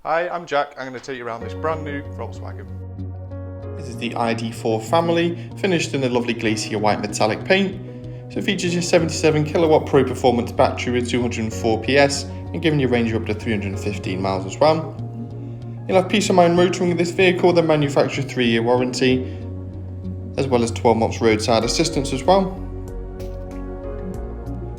Hi, I'm Jack. I'm going to take you around this brand new Volkswagen. This is the ID.4 family, finished in a lovely Glacier white metallic paint. So it features your 77 kilowatt pro performance battery with 204 PS and giving you a range of up to 315 miles as well. You'll have peace of mind motoring with this vehicle with a manufacturer's 3-year warranty, as well as 12 months roadside assistance as well.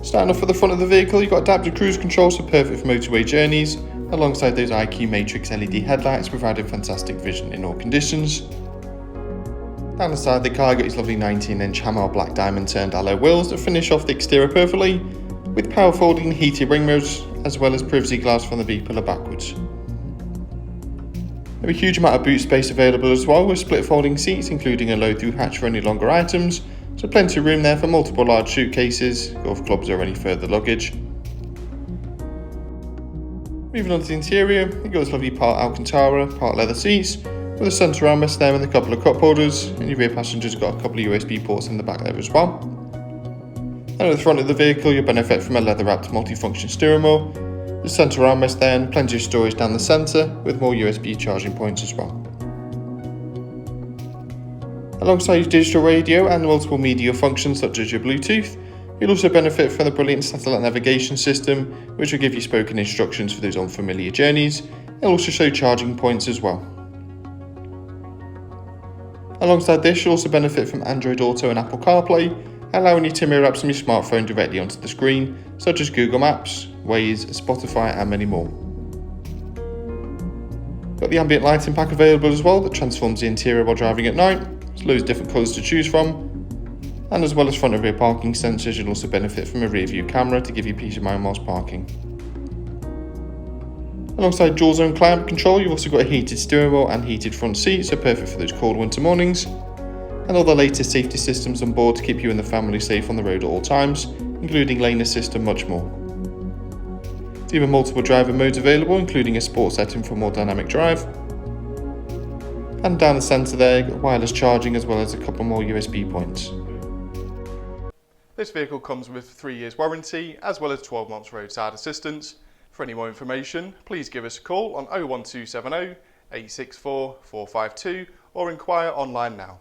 Starting off at the front of the vehicle, you've got adaptive cruise control, so perfect for motorway journeys, alongside those IQ Matrix LED headlights providing fantastic vision in all conditions. Down the side of the car, you've got these lovely 19-inch hammer black diamond turned alloy wheels that finish off the exterior perfectly, with power folding heated ring mirrors, as well as privacy glass from the B-pillar backwards. There are a huge amount of boot space available as well, with split folding seats including a low-through hatch for any longer items, so plenty of room there for multiple large suitcases, golf clubs or any further luggage. Moving on to the interior, you've got this lovely part Alcantara, part leather seats, with a centre armrest there and a couple of cup holders, and your rear passenger's got a couple of USB ports in the back there as well. And at the front of the vehicle, you'll benefit from a leather-wrapped multifunction steering wheel, the centre armrest there and plenty of storage down the centre, with more USB charging points as well. Alongside your digital radio and multiple media functions such as your Bluetooth, you'll also benefit from the brilliant satellite navigation system, which will give you spoken instructions for those unfamiliar journeys. It'll also show charging points as well. Alongside this, you'll also benefit from Android Auto and Apple CarPlay, allowing you to mirror apps on your smartphone directly onto the screen, such as Google Maps, Waze, Spotify and many more. Got the ambient lighting pack available as well that transforms the interior while driving at night. There's loads of different colours to choose from. And as well as front and rear parking sensors, you'll also benefit from a rear view camera to give you peace of mind whilst parking. Alongside dual zone climate control, you've also got a heated steering wheel and heated front seats, so perfect for those cold winter mornings. And all the latest safety systems on board to keep you and the family safe on the road at all times, including lane assist and much more. There's even multiple driver modes available, including a sport setting for more dynamic drive. And down the centre there, you've got wireless charging as well as a couple more USB points. This vehicle comes with 3 years warranty as well as 12 months roadside assistance. For any more information, please give us a call on 01270 864 452 or inquire online now.